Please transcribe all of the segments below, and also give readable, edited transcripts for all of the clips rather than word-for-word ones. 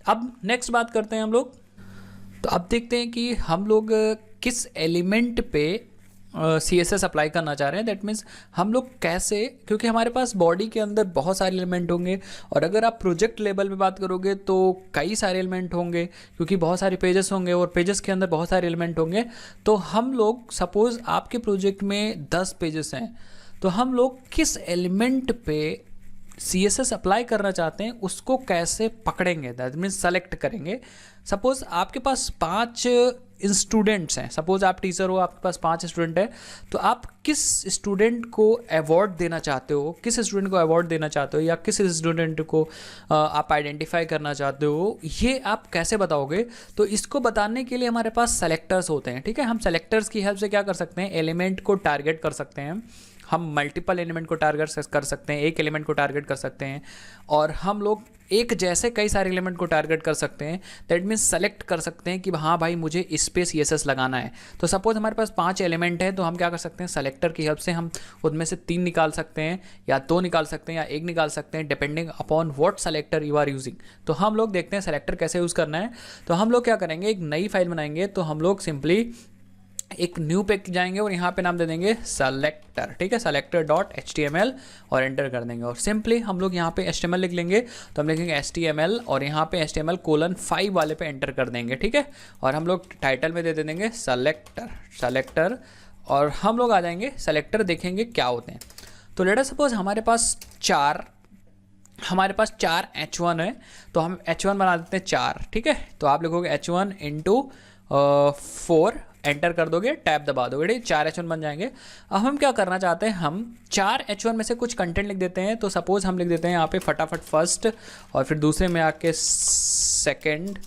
अब नेक्स्ट बात करते हैं हम लोग। तो अब देखते हैं कि हम लोग किस एलिमेंट पे CSS अप्लाई करना चाह रहे हैं। दैट मीन्स हम लोग कैसे, क्योंकि हमारे पास बॉडी के अंदर बहुत सारे एलिमेंट होंगे और अगर आप प्रोजेक्ट लेवल पे बात करोगे तो कई सारे एलिमेंट होंगे, क्योंकि बहुत सारे पेजेस होंगे और पेजेस के अंदर बहुत सारे एलिमेंट होंगे। तो हम लोग सपोज आपके प्रोजेक्ट में 10 पेजेस हैं, तो हम लोग किस एलिमेंट पे CSS अप्लाई करना चाहते हैं उसको कैसे पकड़ेंगे, दैट मीन्स सेलेक्ट करेंगे। सपोज आपके पास 5 स्टूडेंट्स हैं, सपोज आप टीचर हो, आपके पास 5 स्टूडेंट है, तो आप किस स्टूडेंट को अवार्ड देना चाहते हो, किस स्टूडेंट को अवार्ड देना चाहते हो या किस स्टूडेंट को आप आइडेंटिफाई करना चाहते हो, ये आप कैसे बताओगे। तो इसको बताने के लिए हमारे पास सेलेक्टर्स होते हैं। ठीक है, हम सेलेक्टर्स की हेल्प से क्या कर सकते हैं, एलिमेंट को टारगेट कर सकते हैं। हम मल्टीपल एलिमेंट को टारगेट कर सकते हैं, एक एलिमेंट को टारगेट कर सकते हैं, और हम लोग एक जैसे कई सारे एलिमेंट को टारगेट कर सकते हैं। दैट मीन्स सेलेक्ट कर सकते हैं कि हाँ भाई मुझे इस पे CSS लगाना है। तो सपोज हमारे पास 5 एलिमेंट है, तो हम क्या कर सकते हैं, सेलेक्टर की हेल्प से हम उनमें से 3 निकाल सकते हैं या 2 निकाल सकते हैं या 1 निकाल सकते हैं, depending upon what selector you are using. तो हम लोग देखते हैं सेलेक्टर कैसे यूज़ करना है। तो हम लोग क्या करेंगे, एक नई फाइल बनाएंगे। तो हम लोग सिंपली एक न्यू पे जाएंगे और यहाँ पे नाम दे देंगे सेलेक्टर। ठीक है, selector.html और एंटर कर देंगे और सिंपली हम लोग यहाँ पे HTML लिख लेंगे। तो हम लिखेंगे HTML और यहाँ पे HTML:5 वाले पे एंटर कर देंगे। ठीक है, और हम लोग टाइटल में दे देंगे सेलेक्टर और हम लोग आ जाएंगे सेलेक्टर, देखेंगे क्या होते हैं। तो लेट अस सपोज हमारे पास 4 H1 है, तो हम H1 बना देते हैं 4। ठीक है, तो आप लिखोगे H1 × 4, एंटर कर दोगे, टैब दबा दोगे, ठीक, 4 H1 बन जाएंगे। अब हम क्या करना चाहते हैं, हम 4 H1 में से कुछ कंटेंट लिख देते हैं। तो सपोज हम लिख देते हैं यहाँ पे फटाफट फर्स्ट, और फिर दूसरे में आके सेकंड,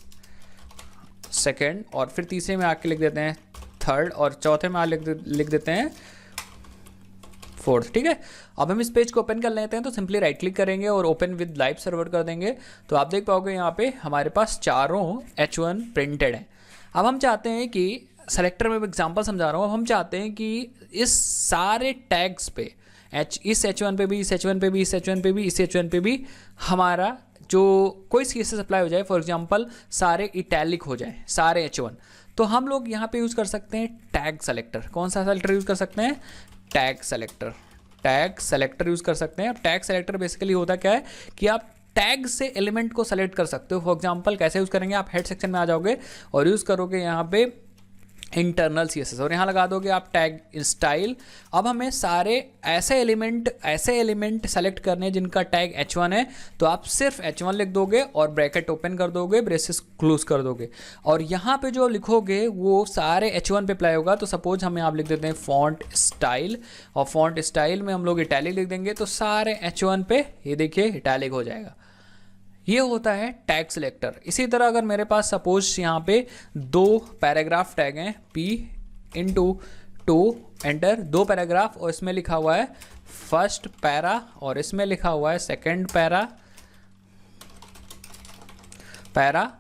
और फिर तीसरे में आके लिख देते हैं थर्ड, और चौथे में लिख देते हैं फोर्थ। ठीक है, अब हम इस पेज को ओपन कर लेते हैं। तो सिंपली राइट क्लिक करेंगे और ओपन विद लाइव सर्वर कर देंगे। तो आप देख पाओगे यहाँ पे हमारे पास चारों H1 प्रिंटेड है। अब हम चाहते हैं कि सेलेक्टर में एग्जांपल समझा रहा हूँ, हम चाहते हैं कि इस सारे टैग्स पे इस H1 पे भी, इस H1 पे भी, इस H1 पे भी, इस H1 पे भी हमारा जो कोई CSS अप्लाई हो जाए। फॉर एग्जांपल सारे इटैलिक हो जाए, सारे H1। तो हम लोग यहाँ पे यूज़ कर सकते हैं टैग सेलेक्टर। कौन सा सेलेक्टर यूज़ कर सकते हैं, टैग सेलेक्टर यूज़ कर सकते हैं। टैग सेलेक्टर बेसिकली होता क्या है कि आप टैग से एलिमेंट को सेलेक्ट कर सकते हो। फॉर एग्जांपल कैसे यूज़ करेंगे, आप हेड सेक्शन में आ जाओगे और यूज़ करोगे यहाँ पे इंटरनल CSS और यहाँ लगा दोगे आप टैग स्टाइल। अब हमें सारे ऐसे एलिमेंट सेलेक्ट करने जिनका टैग H1 है। तो आप सिर्फ H1 लिख दोगे और ब्रैकेट ओपन कर दोगे, ब्रेसेस क्लोज कर दोगे, और यहाँ पे जो लिखोगे वो सारे H1 पे अप्लाई होगा। तो सपोज हम यहाँ लिख देते हैं फॉन्ट स्टाइल, और फॉन्ट स्टाइल में हम लोग इटैलिक लिख देंगे। तो सारे H1 पे ये देखिए इटैलिक हो जाएगा। ये होता है टैग सिलेक्टर। इसी तरह अगर मेरे पास सपोज यहाँ पे 2 पैराग्राफ टैग हैं, P/2 एंटर, 2 पैराग्राफ, और इसमें लिखा हुआ है फर्स्ट पैरा और इसमें लिखा हुआ है सेकंड पैरा।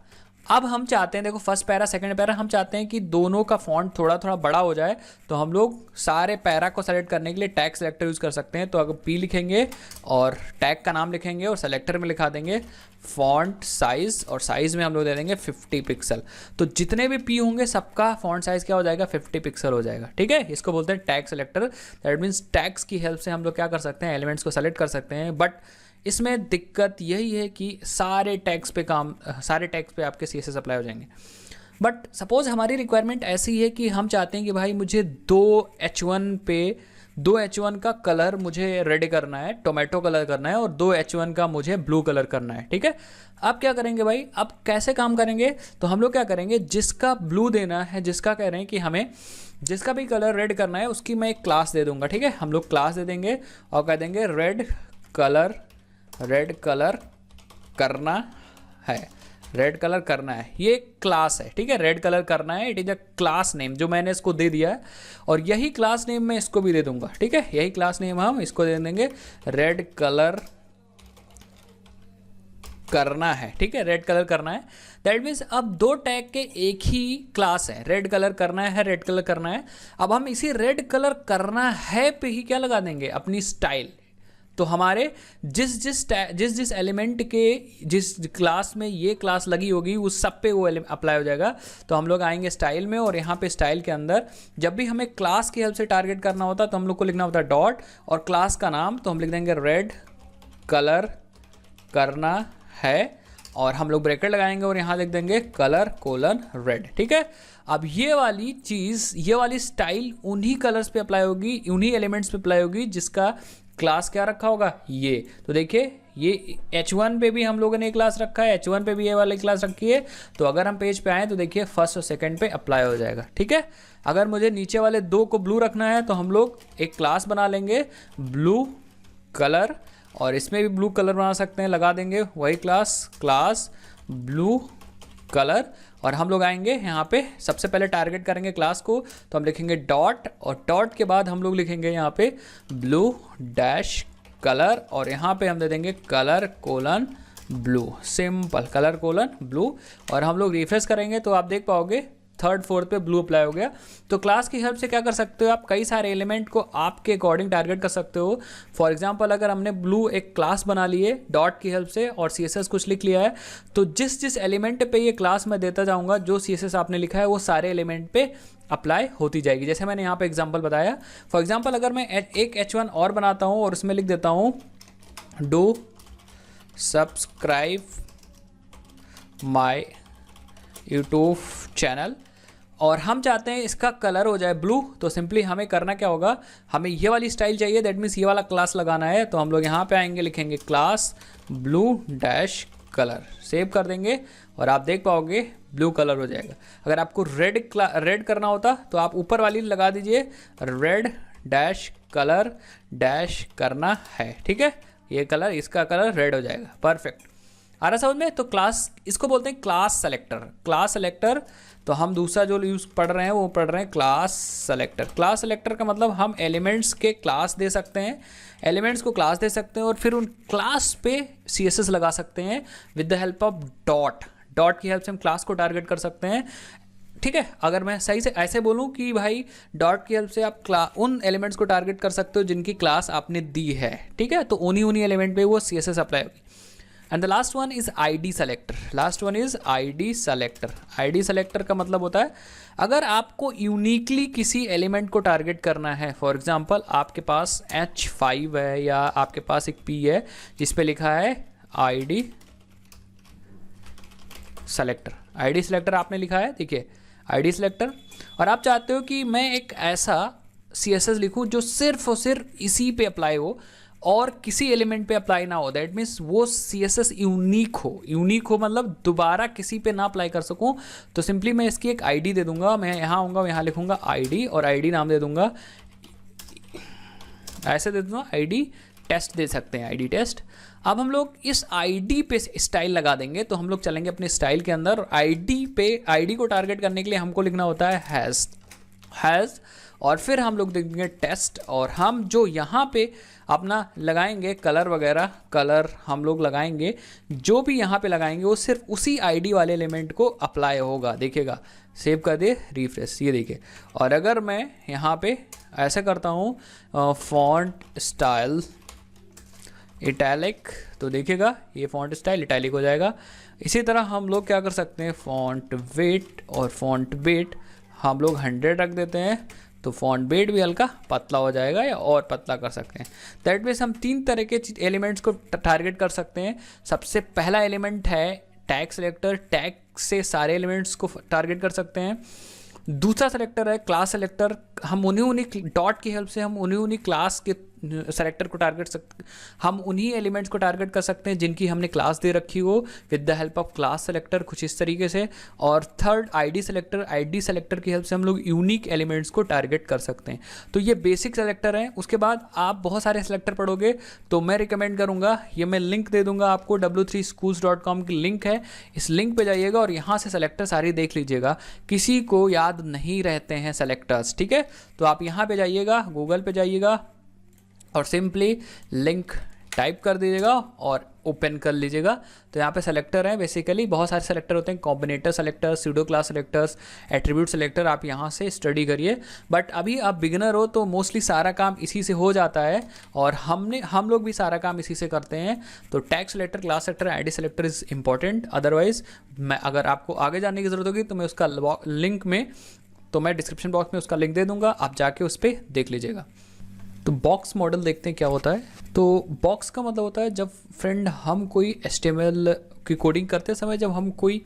अब हम चाहते हैं, देखो फर्स्ट पैरा सेकंड पैरा, हम चाहते हैं कि दोनों का फॉन्ट थोड़ा थोड़ा बड़ा हो जाए। तो हम लोग सारे पैरा को सेलेक्ट करने के लिए टैग सेलेक्टर यूज़ कर सकते हैं। तो अगर P लिखेंगे और टैग का नाम लिखेंगे और सेलेक्टर में लिखा देंगे फॉन्ट साइज़, और साइज़ में हम लोग दे देंगे 50 पिक्सल। तो जितने भी P होंगे सबका फॉन्ट साइज़ क्या हो जाएगा, 50 पिक्सल हो जाएगा। ठीक है, इसको बोलते हैं tag selector. That means tags की हेल्प से हम लोग क्या कर सकते हैं, एलिमेंट्स को सेलेक्ट कर सकते हैं। बट इसमें दिक्कत यही है कि सारे टैग्स पे आपके CSS अप्लाई हो जाएंगे। बट सपोज हमारी रिक्वायरमेंट ऐसी है कि हम चाहते हैं कि भाई मुझे 2 H1 का कलर मुझे रेड करना है, टोमेटो कलर करना है, और 2 H1 का मुझे ब्लू कलर करना है। ठीक है, अब क्या करेंगे भाई, अब कैसे काम करेंगे। तो हम लोग क्या करेंगे, जिसका ब्लू देना है, जिसका कह रहे हैं कि हमें जिसका भी कलर रेड करना है उसकी मैं एक क्लास दे दूंगा। ठीक है, हम लोग क्लास दे देंगे और कह देंगे रेड कलर करना है, ये क्लास है। ठीक है, रेड कलर करना है, it is a class name जो मैंने इसको दे दिया है, और यही क्लास नेम मैं इसको भी दे दूंगा। ठीक है, यही क्लास नेम हम इसको दे देंगे, रेड कलर करना है। ठीक है, रेड कलर करना है। दैट मीन्स अब 2 टैग के एक ही क्लास है, रेड कलर करना है। अब हम इसी रेड कलर करना है पे ही क्या लगा देंगे, अपनी स्टाइल। तो हमारे जिस जिस एलिमेंट के जिस क्लास में ये क्लास लगी होगी उस सब पे वो अप्लाई हो जाएगा। तो हम लोग आएंगे स्टाइल में, और यहाँ पे स्टाइल के अंदर जब भी हमें क्लास की हेल्प से टारगेट करना होता है तो हम लोग को लिखना होता है डॉट और क्लास का नाम, तो हम लिख देंगे रेड कलर करना है, और हम लोग ब्रैकेट लगाएंगे और यहाँ लिख देंगे कलर कोलन रेड। ठीक है, अब ये वाली चीज़, ये वाली स्टाइल उन्हीं कलर्स पे अप्लाई होगी, उन्हीं एलिमेंट्स पे अप्लाई होगी जिसका क्लास क्या रखा होगा ये। तो देखिए ये H1 पे भी हम लोगों ने क्लास रखा है, H1 पे भी ये वाली क्लास रखी है। तो अगर हम पेज पे आएँ तो देखिए फर्स्ट और सेकंड पे अप्लाई हो जाएगा। ठीक है, अगर मुझे नीचे वाले दो को ब्लू रखना है तो हम लोग एक क्लास बना लेंगे ब्लू कलर, और इसमें भी ब्लू कलर बना सकते हैं, लगा देंगे वही क्लास ब्लू कलर, और हम लोग आएंगे यहाँ पे सबसे पहले टारगेट करेंगे क्लास को, तो हम लिखेंगे डॉट, और डॉट के बाद हम लोग लिखेंगे यहाँ पे ब्लू डैश कलर, और यहाँ पे हम दे देंगे colour colon blue, simple colour colon blue. और हम लोग रिफ्रेश करेंगे तो आप देख पाओगे थर्ड फोर्थ पे ब्लू अप्लाई हो गया। तो क्लास की हेल्प से क्या कर सकते हो आप, कई सारे एलिमेंट को आपके अकॉर्डिंग टारगेट कर सकते हो। फॉर एग्जांपल अगर हमने ब्लू एक क्लास बना ली है डॉट की हेल्प से और CSS कुछ लिख लिया है, तो जिस जिस एलिमेंट पे ये क्लास मैं देता जाऊंगा, जो CSS आपने लिखा है वो सारे एलिमेंट पे अप्लाई होती जाएगी। जैसे मैंने यहाँ पे एग्जाम्पल बताया, फॉर एग्जाम्पल अगर मैं एक H1 और बनाता हूँ और उसमें लिख देता हूँ do subscribe my YouTube channel, और हम चाहते हैं इसका कलर हो जाए ब्लू, तो सिंपली हमें करना क्या होगा, हमें ये वाली स्टाइल चाहिए, दैट मीन्स ये वाला क्लास लगाना है। तो हम लोग यहाँ पे आएंगे, लिखेंगे class blue dash colour, save कर देंगे और आप देख पाओगे ब्लू कलर हो जाएगा। अगर आपको रेड करना होता तो आप ऊपर वाली लगा दीजिए रेड डैश कलर डैश करना है। ठीक है, ये कलर, इसका कलर रेड हो जाएगा। परफेक्ट, आ रहा समझ में। तो क्लास, इसको बोलते हैं क्लास सेलेक्टर। क्लास सेलेक्टर, तो हम दूसरा जो यूज़ पढ़ रहे हैं वो पढ़ रहे हैं क्लास सेलेक्टर। क्लास सेलेक्टर का मतलब हम एलिमेंट्स के क्लास दे सकते हैं, एलिमेंट्स को क्लास दे सकते हैं और फिर उन क्लास पे CSS लगा सकते हैं with the help of dot. Dot की हेल्प से हम क्लास को टारगेट कर सकते हैं। ठीक है, अगर मैं सही से ऐसे बोलूँ कि भाई डॉट की हेल्प से आप उन एलिमेंट्स को टारगेट कर सकते हो जिनकी क्लास आपने दी है। ठीक है, तो उन्हीं एलिमेंट पे वो CSS अप्लाई होगी। And the last one is ID selector. Last one is ID selector. ID selector का मतलब होता है अगर आपको यूनिकली किसी एलिमेंट को टारगेट करना है, फॉर एग्जांपल आपके पास H5 है या आपके पास एक P है जिस पे लिखा है ID सेलेक्टर। ID सेलेक्टर आपने लिखा है, देखिए ID सेलेक्टर, और आप चाहते हो कि मैं एक ऐसा CSS लिखूं जो सिर्फ और सिर्फ इसी पे अप्लाई हो और किसी एलिमेंट पे अप्लाई ना हो। दैट मीन्स वो CSS यूनिक हो मतलब दोबारा किसी पे ना अप्लाई कर सकूं। तो सिंपली मैं इसकी एक ID दे दूंगा। मैं यहाँ आऊँगा, यहाँ लिखूंगा ID और ID नाम दे दूंगा, ऐसे दे दूंगा ID टेस्ट दे सकते हैं, ID टेस्ट। अब हम लोग इस ID पे स्टाइल लगा देंगे। तो हम लोग चलेंगे अपने स्टाइल के अंदर और ID को टारगेट करने के लिए हमको लिखना होता है हैज़, और फिर हम लोग देखेंगे टेस्ट, और हम जो यहाँ पे अपना लगाएंगे कलर वगैरह, कलर हम लोग लगाएंगे, जो भी यहाँ पे लगाएंगे वो सिर्फ उसी ID वाले एलिमेंट को अप्लाई होगा। देखिएगा, सेव कर दे, रिफ्रेश, ये देखिए। और अगर मैं यहाँ पे ऐसा करता हूँ फॉन्ट स्टाइल इटैलिक, तो देखिएगा ये फॉन्ट स्टाइल इटैलिक हो जाएगा। इसी तरह हम लोग क्या कर सकते हैं, फॉन्ट वेट, और फॉन्ट वेट हम लोग 100 रख देते हैं, तो फॉन्ट वेट भी हल्का पतला हो जाएगा या और पतला कर सकते हैं। दैट मीन्स हम 3 तरह के एलिमेंट्स को टारगेट कर सकते हैं। सबसे पहला एलिमेंट है टैग सेलेक्टर, टैग से सारे एलिमेंट्स को टारगेट कर सकते हैं। दूसरा सेलेक्टर है क्लास सेलेक्टर, हम उन्हीं डॉट की हेल्प से हम उन्हीं क्लास के सेलेक्टर को हम उन्हीं एलिमेंट्स को टारगेट कर सकते हैं जिनकी हमने क्लास दे रखी हो with the help of class selector, कुछ इस तरीके से। और थर्ड ID सेलेक्टर की हेल्प से हम लोग यूनिक एलिमेंट्स को टारगेट कर सकते हैं। तो ये बेसिक सेलेक्टर हैं। उसके बाद आप बहुत सारे सेलेक्टर पढ़ोगे तो मैं रिकमेंड करूँगा, ये मैं लिंक दे दूंगा आपको, w3schools.com की लिंक है, इस लिंक पे जाइएगा और यहाँ से सेलेक्टर सारी देख लीजिएगा। किसी को याद नहीं रहते हैं सेलेक्टर्स, ठीक है, तो आप यहाँ पे जाइएगा, गूगल पे जाइएगा और सिंपली लिंक टाइप कर दीजिएगा और ओपन कर लीजिएगा। तो यहाँ पे सेलेक्टर है, बेसिकली बहुत सारे सेलेक्टर होते हैं, combinator selector, pseudo class selectors, attribute selector, आप यहाँ से स्टडी करिए। बट अभी आप बिगिनर हो तो मोस्टली सारा काम इसी से हो जाता है, और हम लोग भी सारा काम इसी से करते हैं। तो tag selector, class selector, ID selector is important. Otherwise मैं अगर आपको आगे जानने की ज़रूरत होगी तो मैं उसका लिंक में, तो मैं डिस्क्रिप्शन बॉक्स में उसका लिंक दे दूंगा, आप जाके उस पर देख लीजिएगा। तो बॉक्स मॉडल देखते हैं क्या होता है। तो बॉक्स का मतलब होता है जब फ्रेंड हम कोई HTML की कोडिंग करते समय जब हम कोई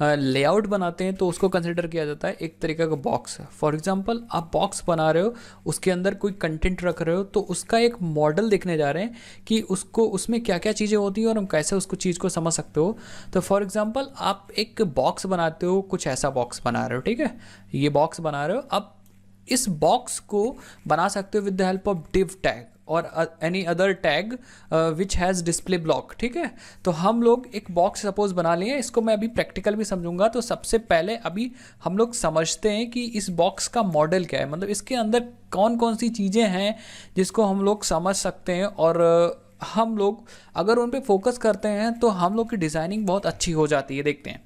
लेआउट बनाते हैं तो उसको कंसिडर किया जाता है एक तरीके का बॉक्स। फॉर एग्जांपल आप बॉक्स बना रहे हो, उसके अंदर कोई कंटेंट रख रहे हो, तो उसका एक मॉडल देखने जा रहे हैं कि उसको उसमें क्या क्या चीज़ें होती हैं और हम कैसे उसको चीज़ को समझ सकते हो। तो फॉर एग्जांपल आप एक बॉक्स बनाते हो, कुछ ऐसा बॉक्स बना रहे हो, ठीक है, ये बॉक्स बना रहे हो। अब इस बॉक्स को बना सकते हो with the help of div tag और any other tag which has display block, ठीक है। तो हम लोग एक बॉक्स सपोज बना लिए, इसको मैं अभी प्रैक्टिकल भी समझूंगा। तो सबसे पहले अभी हम लोग समझते हैं कि इस बॉक्स का मॉडल क्या है, मतलब इसके अंदर कौन कौन सी चीज़ें हैं जिसको हम लोग समझ सकते हैं, और हम लोग अगर उन पर फोकस करते हैं तो हम लोग की डिज़ाइनिंग बहुत अच्छी हो जाती है। देखते हैं।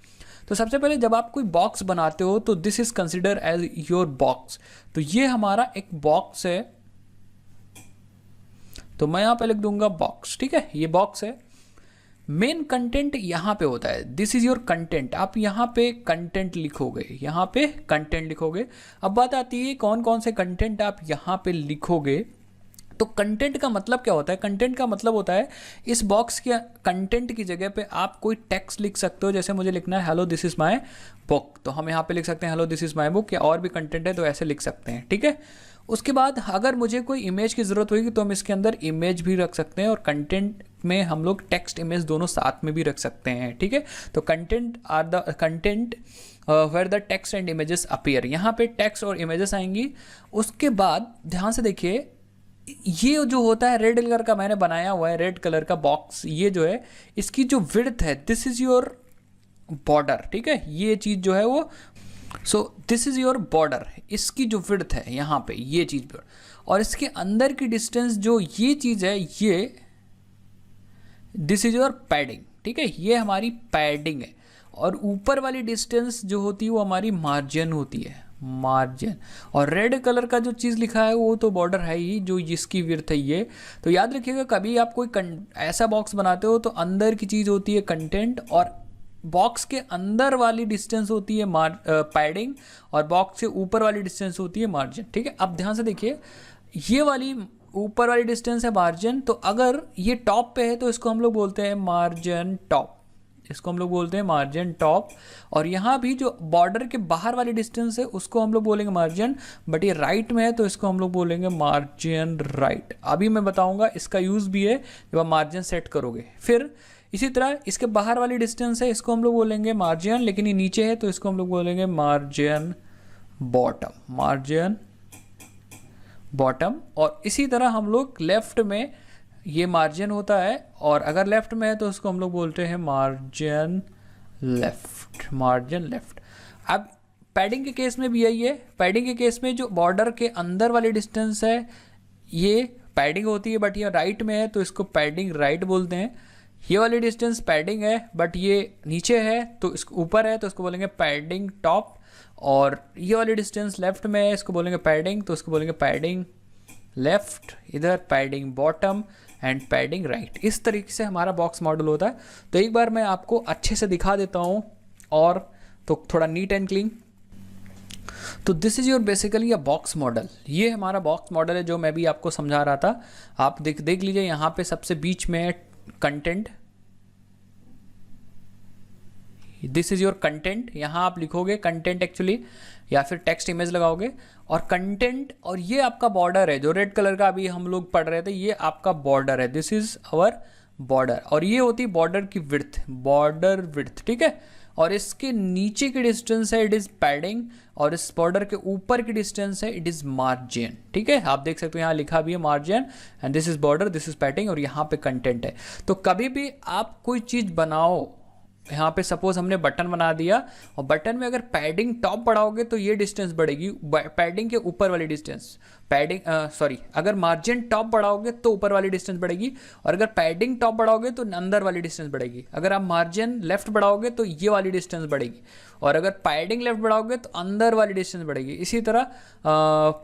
तो सबसे पहले जब आप कोई बॉक्स बनाते हो तो this is consider as your box. तो ये हमारा एक बॉक्स है, तो मैं यहां पे लिख दूंगा बॉक्स, ठीक है, ये बॉक्स है। मेन कंटेंट यहां पे होता है, दिस इज योर कंटेंट। आप यहां पे कंटेंट लिखोगे, यहां पे कंटेंट लिखोगे। अब बात आती है कौन कौन से कंटेंट आप यहां पे लिखोगे। तो कंटेंट का मतलब क्या होता है? कंटेंट का मतलब होता है इस बॉक्स के कंटेंट की जगह पे आप कोई टेक्स्ट लिख सकते हो। जैसे मुझे लिखना है hello this is my book, तो हम यहाँ पे लिख सकते हैं hello this is my book, या और भी कंटेंट है तो ऐसे लिख सकते हैं, ठीक है। उसके बाद अगर मुझे कोई इमेज की ज़रूरत होगी तो हम इसके अंदर इमेज भी रख सकते हैं, और कंटेंट में हम लोग टेक्स्ट इमेज दोनों साथ में भी रख सकते हैं, ठीक है। तो content are the content where the text and images appear, यहाँ पे टेक्स्ट और इमेजेस आएंगी। उसके बाद ध्यान से देखिए, ये जो होता है रेड कलर का मैंने बनाया हुआ है, रेड कलर का बॉक्स, ये जो है इसकी जो विड्थ है दिस इज योर बॉर्डर, ठीक है। ये चीज़ जो है वो so this is your border, इसकी जो विड्थ है यहाँ पे ये चीज़, और इसके अंदर की डिस्टेंस जो ये चीज़ है ये दिस इज योर पैडिंग, ठीक है, ये हमारी पैडिंग है। और ऊपर वाली डिस्टेंस जो होती है वो हमारी मार्जिन होती है, मार्जिन। और रेड कलर का जो चीज़ लिखा है वो तो बॉर्डर है ही, जो इसकी विड्थ है ये। तो याद रखिएगा कभी आप कोई ऐसा बॉक्स बनाते हो तो अंदर की चीज़ होती है कंटेंट, और बॉक्स के अंदर वाली डिस्टेंस होती है पैडिंग, और बॉक्स से ऊपर वाली डिस्टेंस होती है मार्जिन, ठीक है। अब ध्यान से देखिए, ये वाली ऊपर वाली डिस्टेंस है मार्जिन, तो अगर ये टॉप पे है तो इसको हम लोग बोलते हैं मार्जिन टॉप, इसको हम लोग बोलते हैं मार्जिन टॉप। और यहाँ भी जो बॉर्डर के बाहर वाली डिस्टेंस है उसको हम लोग बोलेंगे मार्जिन, बट ये राइट में है तो इसको हम लोग बोलेंगे मार्जिन राइट। अभी मैं बताऊंगा इसका यूज़ भी है जब आप मार्जिन सेट करोगे। फिर इसी तरह इसके बाहर वाली डिस्टेंस है, इसको हम लोग बोलेंगे मार्जिन, लेकिन ये नीचे है तो इसको हम लोग बोलेंगे मार्जिन बॉटम, मार्जिन बॉटम। और इसी तरह हम लोग लेफ्ट में ये मार्जिन होता है, और अगर लेफ्ट में है तो उसको हम लोग बोलते हैं मार्जिन लेफ्ट, मार्जिन लेफ्ट। अब पैडिंग के केस में भी यही है, पैडिंग के केस में जो बॉर्डर के अंदर वाली डिस्टेंस है ये पैडिंग होती है, बट ये राइट में है तो इसको पैडिंग राइट बोलते हैं। ये वाली डिस्टेंस पैडिंग है बट ये नीचे है तो इसको ऊपर है तो इसको बोलेंगे पैडिंग टॉप, और ये वाली डिस्टेंस लेफ्ट में है इसको बोलेंगे पैडिंग, तो इसको बोलेंगे पैडिंग लेफ्ट, इधर padding bottom and padding right. इस तरीके से हमारा बॉक्स मॉडल होता है। तो एक बार मैं आपको अच्छे से दिखा देता हूँ, और तो थोड़ा नीट एंड क्लीन। तो this is your basically a box model, ये हमारा बॉक्स मॉडल है जो मैं भी आपको समझा रहा था। आप देख लीजिए, यहाँ पे सबसे बीच में है content, this is your content, यहाँ आप लिखोगे कंटेंट एक्चुअली, या फिर टेक्स्ट इमेज लगाओगे और कंटेंट, और ये आपका बॉर्डर है जो रेड कलर का अभी हम लोग पढ़ रहे थे, ये आपका बॉर्डर है, दिस इज आवर बॉर्डर। और ये होती है बॉर्डर की विड्थ, बॉर्डर विड्थ, ठीक है। और इसके नीचे की डिस्टेंस है इट इज पैडिंग, और इस बॉर्डर के ऊपर की डिस्टेंस है इट इज मार्जिन, ठीक है। आप देख सकते हो यहाँ लिखा भी है margin, and this is border, this is padding, और यहाँ पे कंटेंट है। तो कभी भी आप कोई चीज़ बनाओ, यहाँ पे सपोज हमने बटन बना दिया, और बटन में अगर पैडिंग टॉप बढ़ाओगे तो ये डिस्टेंस बढ़ेगी, पैडिंग के ऊपर वाली डिस्टेंस, पैडिंग सॉरी, अगर मार्जिन टॉप बढ़ाओगे तो ऊपर वाली डिस्टेंस बढ़ेगी, और अगर पैडिंग टॉप बढ़ाओगे तो अंदर वाली डिस्टेंस बढ़ेगी। अगर आप मार्जिन लेफ्ट बढ़ाओगे तो ये वाली डिस्टेंस बढ़ेगी, और अगर पैडिंग लेफ्ट बढ़ाओगे तो अंदर वाली डिस्टेंस बढ़ेगी। इसी तरह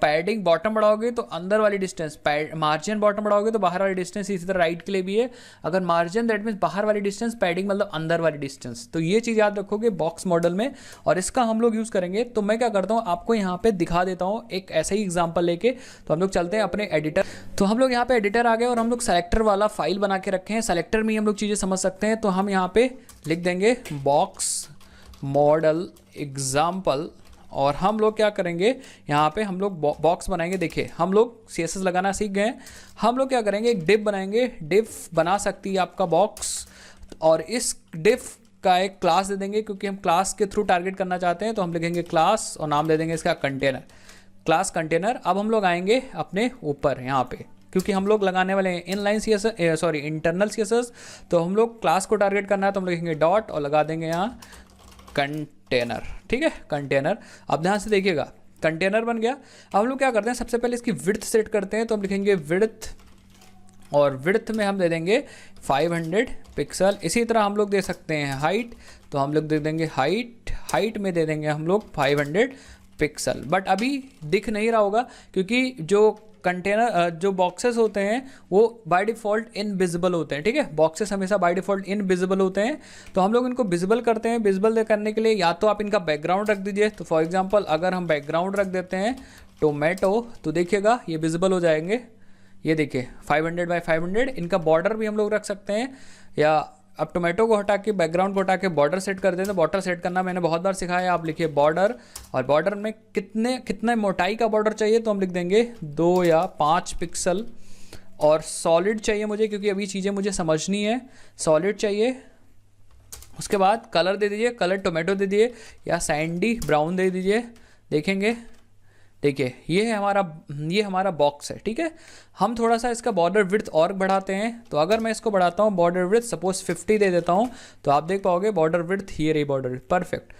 पैडिंग बॉटम बढ़ाओगे तो अंदर वाली डिस्टेंस, मार्जिन बॉटम बढ़ाओगे तो बाहर वाली डिस्टेंस। इसी तरह राइट के लिए भी है, अगर मार्जिन दैट मीन्स बाहर वाली डिस्टेंस, पैडिंग मतलब अंदर वाली डिस्टेंस। तो ये चीज़ याद रखोगे बॉक्स मॉडल में, और इसका हम लोग यूज़ करेंगे। तो मैं क्या करता हूँ, आपको यहाँ पे दिखा देता हूँ एक ऐसा ही एग्जाम्पल लेके। तो हम लोग चलते हैं अपने एडिटर। तो हम लोग यहाँ पे एडिटर आ गए, और हम लोग सेलेक्टर वाला फाइल बना के रखे हैं। सेलेक्टर में हम लोग चीज़ें समझ सकते हैं। तो हम यहाँ पे लिख देंगे बॉक्स मॉडल एग्जाम्पल, और हम लोग क्या करेंगे, यहाँ पे हम लोग बॉक्स बनाएंगे। देखिए हम लोग CSS लगाना सीख गए। हम लोग क्या करेंगे, एक डिव बनाएंगे। डिव बना सकती है आपका बॉक्स, और इस डिव का एक क्लास दे देंगे, क्योंकि हम क्लास के थ्रू टारगेट करना चाहते हैं। तो हम लिखेंगे क्लास, और नाम दे देंगे इसका कंटेनर, क्लास कंटेनर। अब हम लोग आएंगे अपने ऊपर यहाँ पे, क्योंकि हम लोग लगाने वाले हैं inline CSS, sorry internal CSS। तो हम लोग क्लास को टारगेट करना है, तो हम लिखेंगे डॉट और लगा देंगे यहाँ कंटेनर। ठीक है, कंटेनर। अब ध्यान से देखिएगा, कंटेनर बन गया। अब हम लोग क्या करते हैं, सबसे पहले इसकी विड्थ सेट करते हैं। तो हम लिखेंगे विड्थ, और विड्थ में हम दे देंगे 500 पिक्सल। इसी तरह हम लोग दे सकते हैं हाइट, तो हम लोग दे देंगे हाइट में दे देंगे हम लोग 500 पिक्सल। बट अभी दिख नहीं रहा होगा, क्योंकि जो कंटेनर जो बॉक्सेस होते हैं वो बाय डिफ़ॉल्ट इनविजिबल होते हैं। ठीक है, बॉक्सेस हमेशा बाय डिफ़ॉल्ट इनविजिबल होते हैं। तो हम लोग इनको विजिबल करते हैं। विजिबल करने के लिए या तो आप इनका बैकग्राउंड रख दीजिए। तो फॉर एग्जांपल अगर हम बैकग्राउंड रख देते हैं टोमेटो, तो देखिएगा ये विजिबल हो जाएंगे। ये देखिए 500 बाय 500। इनका बॉर्डर भी हम लोग रख सकते हैं, या अब टोमेटो को हटा के, बैकग्राउंड को हटा के बॉर्डर सेट कर देते हैं। बॉर्डर सेट करना मैंने बहुत बार सिखाया। आप लिखिए बॉर्डर, और बॉर्डर में कितने मोटाई का बॉर्डर चाहिए, तो हम लिख देंगे 2 या 5 पिक्सल। और सॉलिड चाहिए मुझे, क्योंकि अभी चीज़ें मुझे समझनी है। सॉलिड चाहिए। उसके बाद कलर दे दीजिए, कलर टोमेटो दे दीजिए, या सैंडी ब्राउन दे दीजिए। देखेंगे, देखिए ये हमारा बॉक्स है। ठीक है, हम थोड़ा सा इसका बॉर्डर विड्थ और बढ़ाते हैं। तो अगर मैं इसको बढ़ाता हूँ बॉर्डर विड्थ, सपोज 50 दे देता हूँ, तो आप देख पाओगे बॉर्डर विड्थ ये रही बॉर्डर विड्थ, परफेक्ट।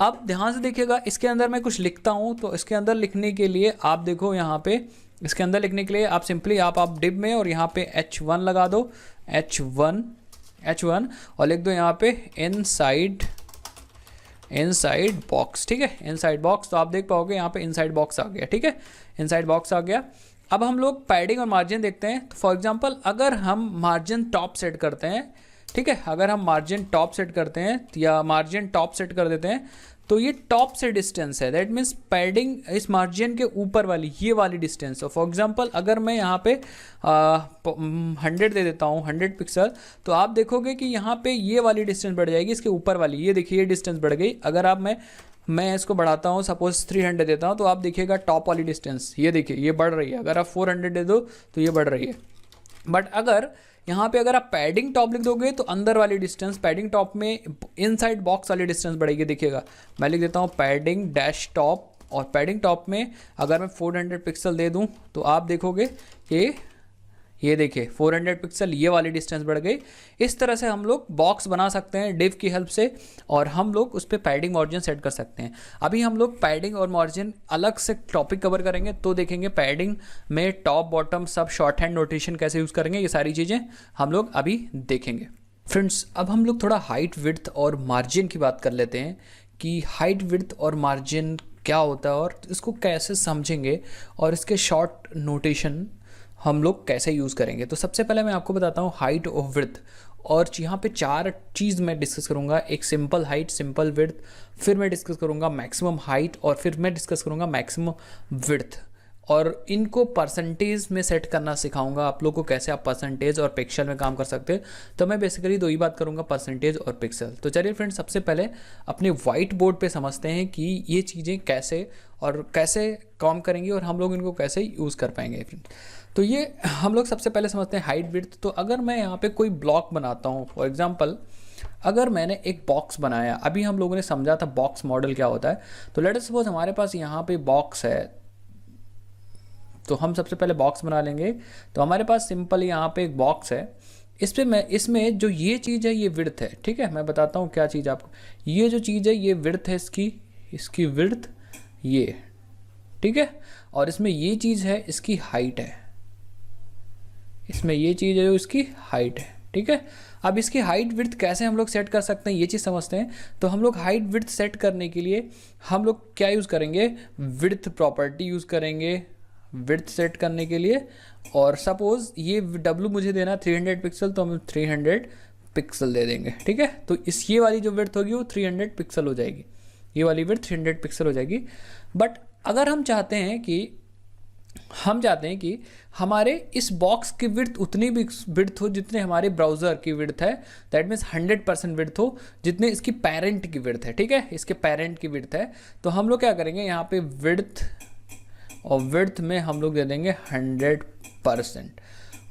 अब ध्यान से देखिएगा, इसके अंदर मैं कुछ लिखता हूँ। तो इसके अंदर लिखने के लिए आप देखो यहाँ पे, इसके अंदर लिखने के लिए आप सिंपली आप डिव में, और यहाँ पे H1 लगा दो, H1 और लिख दो यहाँ पे इनसाइड बॉक्स। ठीक है, इनसाइड बॉक्स। तो आप देख पाओगे यहाँ पे इनसाइड बॉक्स आ गया। ठीक है, इनसाइड बॉक्स आ गया। अब हम लोग पैडिंग और मार्जिन देखते हैं। तो फॉर एग्जांपल अगर हम मार्जिन टॉप सेट करते हैं, ठीक है, अगर हम मार्जिन टॉप सेट करते हैं या मार्जिन टॉप सेट कर देते हैं, तो ये टॉप से डिस्टेंस है। दैट मीन्स पैडिंग इस मार्जिन के ऊपर वाली, ये वाली डिस्टेंस। और फॉर एग्जांपल अगर मैं यहाँ पे 100 दे देता हूँ, 100 पिक्सल, तो आप देखोगे कि यहाँ पे ये वाली डिस्टेंस बढ़ जाएगी, इसके ऊपर वाली। ये देखिए ये डिस्टेंस बढ़ गई। अगर आप मैं इसको बढ़ाता हूँ, सपोज 300 देता हूँ, तो आप देखिएगा टॉप वाली डिस्टेंस ये देखिए ये बढ़ रही है। अगर आप 400 दे दो तो ये बढ़ रही है। बट अगर यहाँ पे अगर आप पैडिंग टॉप लिख दोगे तो अंदर वाली डिस्टेंस, पैडिंग टॉप में इनसाइड बॉक्स वाली डिस्टेंस बढ़ेगी। देखिएगा मैं लिख देता हूँ पैडिंग डैश टॉप, और पैडिंग टॉप में अगर मैं 400 पिक्सल दे दूँ, तो आप देखोगे कि ये देखिए 400 पिक्सल ये वाली डिस्टेंस बढ़ गई। इस तरह से हम लोग बॉक्स बना सकते हैं डिव की हेल्प से, और हम लोग उस पर पैडिंग मार्जिन सेट कर सकते हैं। अभी हम लोग पैडिंग और मार्जिन अलग से टॉपिक कवर करेंगे, तो देखेंगे पैडिंग में टॉप बॉटम सब शॉर्ट हैंड नोटेशन कैसे यूज़ करेंगे, ये सारी चीज़ें हम लोग अभी देखेंगे। फ्रेंड्स, अब हम लोग थोड़ा हाइट विड्थ और मार्जिन की बात कर लेते हैं कि हाइट विड्थ और मार्जिन क्या होता है और इसको कैसे समझेंगे, और इसके शॉर्ट नोटेशन हम लोग कैसे यूज़ करेंगे। तो सबसे पहले मैं आपको बताता हूँ हाइट और विड्थ, और यहाँ पे 4 चीज़ मैं डिस्कस करूँगा। एक सिंपल हाइट, सिंपल विड्थ, फिर मैं डिस्कस करूँगा मैक्सिमम हाइट, और फिर मैं डिस्कस करूँगा मैक्सिमम विड्थ। और इनको परसेंटेज में सेट करना सिखाऊंगा आप लोगों को, कैसे आप परसेंटेज और पिक्सल में काम कर सकते हैं। तो मैं बेसिकली 2 ही बात करूंगा, परसेंटेज और पिक्सल। तो चलिए फ्रेंड्स, सबसे पहले अपने वाइट बोर्ड पे समझते हैं कि ये चीज़ें कैसे और कैसे काम करेंगी और हम लोग इनको कैसे यूज़ कर पाएंगे। तो ये हम लोग सबसे पहले समझते हैं हाइट विड्थ। तो अगर मैं यहाँ पे कोई ब्लॉक बनाता हूँ, फॉर एग्जांपल अगर मैंने एक बॉक्स बनाया, अभी हम लोगों ने समझा था बॉक्स मॉडल क्या होता है। तो लेट अस सपोज हमारे पास यहाँ पे बॉक्स है, तो हम सबसे पहले बॉक्स बना लेंगे। तो हमारे पास सिंपल यहाँ पे एक बॉक्स है, इस पे मैं इसमें जो ये चीज़ है ये विड्थ है। ठीक है, मैं बताता हूँ क्या चीज़ आपको। ये जो चीज़ है ये विड्थ है, इसकी विड्थ ये, ठीक है। और इसमें ये चीज़ है इसकी हाइट है, इसमें ये चीज़ है जो इसकी हाइट है, ठीक है। अब इसकी हाइट विड्थ कैसे हम लोग सेट कर सकते हैं ये चीज़ समझते हैं। तो हम लोग हाइट विड्थ सेट करने के लिए हम लोग क्या यूज़ करेंगे, विड्थ प्रॉपर्टी यूज़ करेंगे विड्थ सेट करने के लिए। और सपोज ये W मुझे देना 300 पिक्सल, तो हम 300 पिक्सल दे देंगे, ठीक है। तो ये वाली जो विड्थ होगी वो 300 पिक्सल हो जाएगी, ये वाली विड्थ 300 पिक्सल हो जाएगी। बट अगर हम चाहते हैं कि हमारे इस बॉक्स की विड्थ उतनी भी विड्थ हो जितने हमारे ब्राउज़र की विड्थ है, दैट मीन्स 100% विड्थ हो जितने इसकी पेरेंट की विड्थ है, ठीक है, इसके पेरेंट की विड्थ है। तो हम लोग क्या करेंगे यहाँ पे विड्थ, और विड्थ में हम लोग दे देंगे 100%।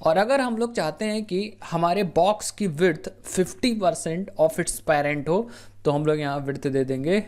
और अगर हम लोग चाहते हैं कि हमारे बॉक्स की विड्थ 50% ऑफ इट्स पेरेंट हो, तो हम लोग यहाँ विड्थ दे देंगे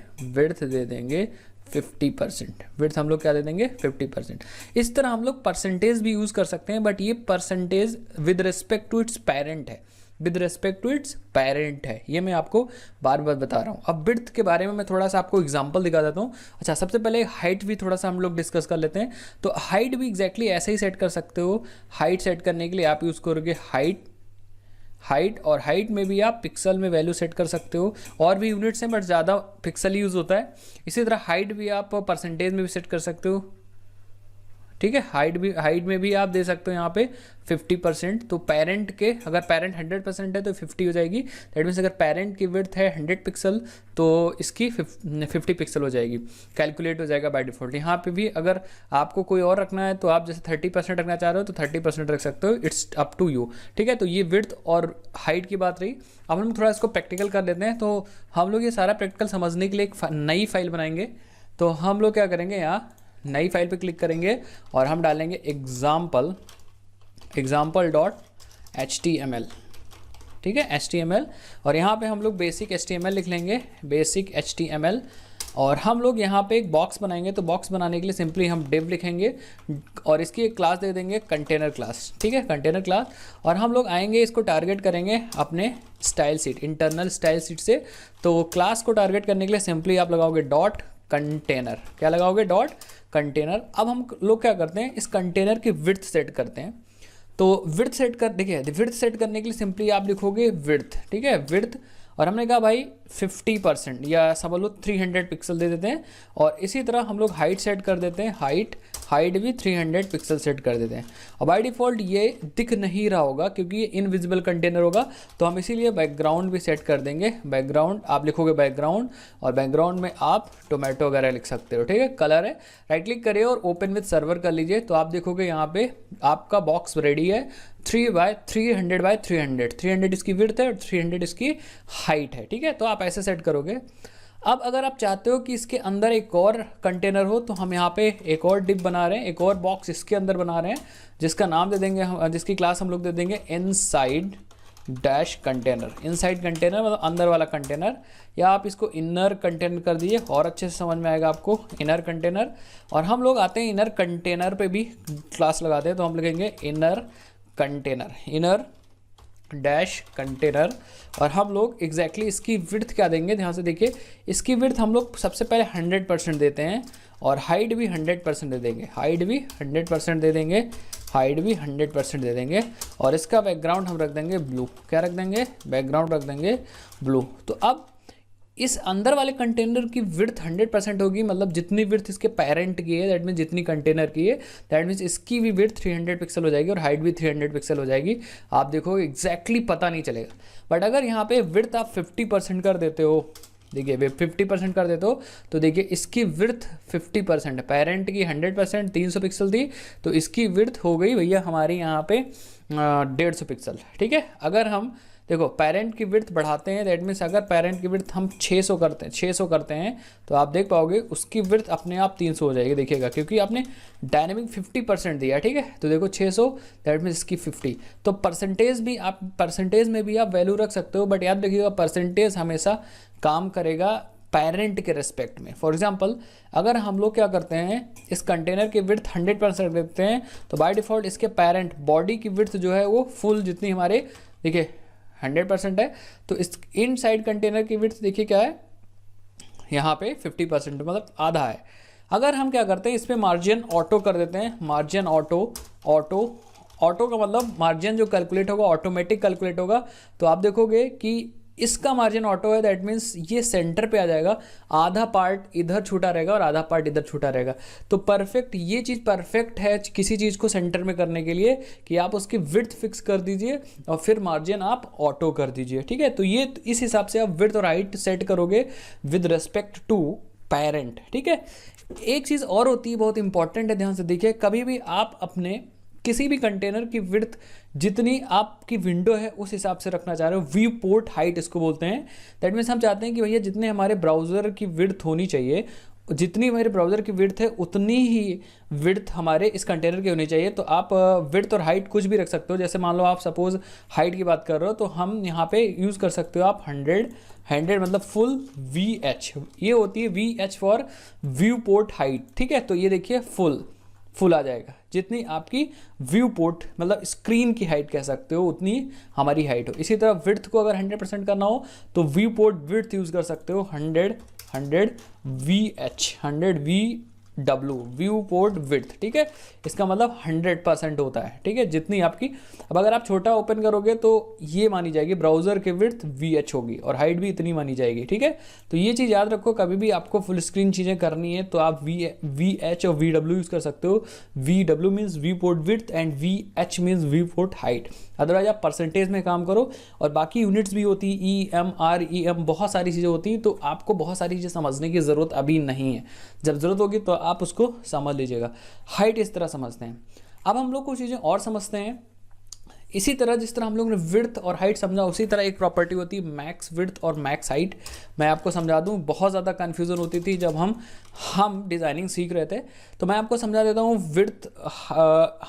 50%। विड्थ हम लोग क्या दे देंगे 50%। इस तरह हम लोग परसेंटेज भी यूज़ कर सकते हैं, बट ये percentage with respect to its parent है, with respect to its parent है, ये मैं आपको बार बार बता रहा हूँ। अब विड्थ के बारे में मैं थोड़ा सा आपको एग्जांपल दिखा देता हूँ। अच्छा, सबसे पहले हाइट भी थोड़ा सा हम लोग डिस्कस कर लेते हैं। तो हाइट भी एग्जैक्टली ऐसे ही सेट कर सकते हो। हाइट सेट करने के लिए आप यूज़ करोगे हाइट, और हाइट में भी आप पिक्सल में वैल्यू सेट कर सकते हो। और भी यूनिट्स हैं बट ज़्यादा पिक्सल यूज़ होता है। इसी तरह हाइट भी आप परसेंटेज में भी सेट कर सकते हो, ठीक है। हाइट में भी आप दे सकते हो यहाँ पे 50%। तो पेरेंट के, अगर पेरेंट 100% है तो 50 हो जाएगी। दैट मीन्स अगर पेरेंट की विड्थ है 100 पिक्सल तो इसकी 50 पिक्सल हो जाएगी, कैलकुलेट हो जाएगा बाय डिफ़ॉल्ट। यहाँ पे भी अगर आपको कोई और रखना है तो आप जैसे 30% रखना चाह रहे हो तो 30% रख सकते हो, इट्स अप टू यू, ठीक है। तो ये विड्थ और हाइट की बात रही। अब हम थोड़ा इसको प्रैक्टिकल कर लेते हैं। तो हम लोग ये सारा प्रैक्टिकल समझने के लिए एक नई फाइल बनाएंगे। तो हम लोग क्या करेंगे, यहाँ नई फाइल पे क्लिक करेंगे और हम डालेंगे example.html, ठीक है, HTML। और यहाँ पे हम लोग बेसिक HTML लिख लेंगे, बेसिक HTML। और हम लोग यहाँ पे एक बॉक्स बनाएंगे। तो बॉक्स बनाने के लिए सिंपली हम div लिखेंगे और इसकी एक क्लास दे देंगे कंटेनर क्लास, ठीक है, कंटेनर क्लास। और हम लोग आएंगे, इसको टारगेट करेंगे अपने style sheet, internal style sheet से। तो क्लास को टारगेट करने के लिए सिंपली आप लगाओगे डॉट कंटेनर, क्या लगाओगे, डॉट कंटेनर। अब हम लोग क्या करते हैं, इस कंटेनर की विड्थ सेट करते हैं। तो विड्थ सेट कर, देखिए विड्थ सेट करने के लिए सिंपली आप लिखोगे विड्थ, ठीक है, विड्थ। और हमने कहा भाई 50% या समझ लो 300 पिक्सल दे देते हैं। और इसी तरह हम लोग हाइट सेट कर देते हैं, हाइट भी 300 पिक्सल सेट कर देते हैं। और बाय डिफ़ॉल्ट ये दिख नहीं रहा होगा क्योंकि ये इनविजिबल कंटेनर होगा। तो हम इसीलिए बैकग्राउंड भी सेट कर देंगे। बैकग्राउंड आप लिखोगे बैकग्राउंड, और बैकग्राउंड में आप टोमेटो वगैरह लिख सकते हो, ठीक है। कलर है, राइट क्लिक करिए और ओपन विद सर्वर कर लीजिए। तो आप देखोगे यहाँ पे आपका बॉक्स रेडी है। 300 इसकी विड्थ है और 300 इसकी हाइट है, ठीक है। तो आप ऐसे सेट करोगे। अब अगर आप चाहते हो कि इसके अंदर एक और कंटेनर हो, तो हम यहाँ पे एक और डिप बना रहे हैं, एक और बॉक्स इसके अंदर बना रहे हैं, जिसका नाम दे देंगे, जिसकी क्लास हम लोग दे देंगे inside dash container. Inside container मतलब अंदर वाला कंटेनर, या आप इसको इनर कंटेनर कर दीजिए और अच्छे से समझ में आएगा आपको, इनर कंटेनर। और हम लोग आते हैं इनर कंटेनर पे भी क्लास लगाते हैं। तो हम लिखेंगे inner container, inner dash container. और हम लोग एग्जैक्टली इसकी विड्थ क्या देंगे, ध्यान से देखिए। इसकी विड्थ हम लोग सबसे पहले 100% देते हैं, और हाइट भी 100% दे देंगे, हाइट भी 100% दे देंगे, हाइट भी 100% दे देंगे। और इसका बैकग्राउंड हम रख देंगे ब्लू, क्या रख देंगे, बैकग्राउंड रख देंगे ब्लू। तो अब इस अंदर वाले कंटेनर की विड्थ 100% होगी, मतलब जितनी विड्थ इसके पेरेंट की है, दैट मीन्स जितनी कंटेनर की है, दैट मीन्स इसकी भी विड्थ 300 पिक्सल हो जाएगी और हाइट भी 300 पिक्सल हो जाएगी। आप देखो एग्जैक्टली पता नहीं चलेगा। बट अगर यहाँ पे विड्थ आप 50% कर देते हो, देखिए 50% कर देते हो, तो देखिए इसकी विड्थ 50% है, पेरेंट की 100% 300 पिक्सल थी, तो इसकी विड्थ हो गई भैया हमारी यहाँ पे 150 पिक्सल, ठीक है। अगर हम देखो पेरेंट की विड्थ बढ़ाते हैं, दैट मीन्स अगर पेरेंट की विड्थ हम 600 करते हैं तो आप देख पाओगे उसकी विड्थ अपने आप 300 हो जाएगी, देखिएगा, क्योंकि आपने डायनेमिक 50% दिया, ठीक है। तो देखो 600 दैट मीन्स इसकी 50। तो परसेंटेज में भी आप वैल्यू रख सकते हो, बट याद रखिएगा परसेंटेज हमेशा काम करेगा पेरेंट के रेस्पेक्ट में। फॉर एग्जांपल अगर हम लोग क्या करते हैं, इस कंटेनर की विड्थ 100% देते हैं, तो बाय डिफ़ॉल्ट इसके पेरेंट बॉडी की विड्थ जो है वो फुल जितनी हमारे, देखिए 100% है, तो इस इनसाइड कंटेनर की विड्थ देखिए क्या है, यहाँ पे 50% मतलब आधा है। अगर हम क्या करते हैं, इस पर मार्जिन ऑटो कर देते हैं, मार्जिन ऑटो, ऑटो का मतलब मार्जिन जो कैलकुलेट होगा ऑटोमेटिक कैलकुलेट होगा। तो आप देखोगे कि इसका मार्जिन ऑटो है, दैट मीन्स ये सेंटर पे आ जाएगा, आधा पार्ट इधर छूटा रहेगा और आधा पार्ट इधर छूटा रहेगा। तो परफेक्ट, ये चीज़ परफेक्ट है किसी चीज़ को सेंटर में करने के लिए कि आप उसकी विड्थ फिक्स कर दीजिए और फिर मार्जिन आप ऑटो कर दीजिए, ठीक है। तो ये इस हिसाब से आप विड्थ और हाइट सेट करोगे विद रिस्पेक्ट टू पेरेंट, ठीक है। एक चीज़ और होती है, बहुत इंपॉर्टेंट है, ध्यान से देखिए, कभी भी आप अपने किसी भी कंटेनर की विड्थ जितनी आपकी विंडो है उस हिसाब से रखना चाह रहे हो, व्यू पोर्ट हाइट इसको बोलते हैं। दैट मीन्स हम चाहते हैं कि भैया जितने हमारे ब्राउज़र की विड्थ होनी चाहिए, जितनी हमारे ब्राउज़र की विड्थ है उतनी ही विड्थ हमारे इस कंटेनर की होनी चाहिए। तो आप विड्थ और हाइट कुछ भी रख सकते हो, जैसे मान लो आप सपोज़ हाइट की बात कर रहे हो तो हम यहाँ पे यूज़ कर सकते हो आप 100 मतलब फुल VH, ये होती है VH for view port height, ठीक है। तो ये देखिए फुल आ जाएगा, जितनी आपकी व्यू पोर्ट मतलब स्क्रीन की हाइट कह सकते हो उतनी हमारी हाइट हो। इसी तरह विड्थ को अगर 100% करना हो तो व्यू पोर्ट विड्थ यूज़ कर सकते हो 100 VH, 100 VW, view port width, ठीक है। इसका मतलब 100% होता है, ठीक है, जितनी आपकी। अब अगर आप छोटा ओपन करोगे तो ये मानी जाएगी ब्राउज़र की विड्थ VH होगी और हाइट भी इतनी मानी जाएगी, ठीक है। तो ये चीज़ याद रखो, कभी भी आपको फुल स्क्रीन चीज़ें करनी है तो आप VH और VW यूज़ कर सकते हो। VW means view port width and VH means view port height. Otherwise आप परसेंटेज में काम करो और बाकी यूनिट्स भी होती है, EM, REM, बहुत सारी चीज़ें होती हैं। तो आपको बहुत सारी चीज़ें समझने की ज़रूरत अभी नहीं है, जब ज़रूरत होगी तो आप उसको समझ लीजिएगा। हाइट इस तरह समझते हैं। अब हम लोग कुछ चीज़ें और समझते हैं। इसी तरह जिस तरह हम लोग ने विड्थ और हाइट समझा, उसी तरह एक प्रॉपर्टी होती है मैक्स विड्थ और मैक्स हाइट। मैं आपको समझा दूं, बहुत ज़्यादा कन्फ्यूज़न होती थी जब हम डिज़ाइनिंग सीख रहे थे। तो मैं आपको समझा देता हूँ विड्थ,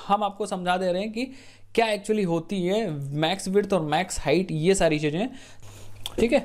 हम आपको समझा दे रहे हैं कि क्या एक्चुअली होती है मैक्स विड्थ और मैक्स हाइट, ये सारी चीज़ें, ठीक है।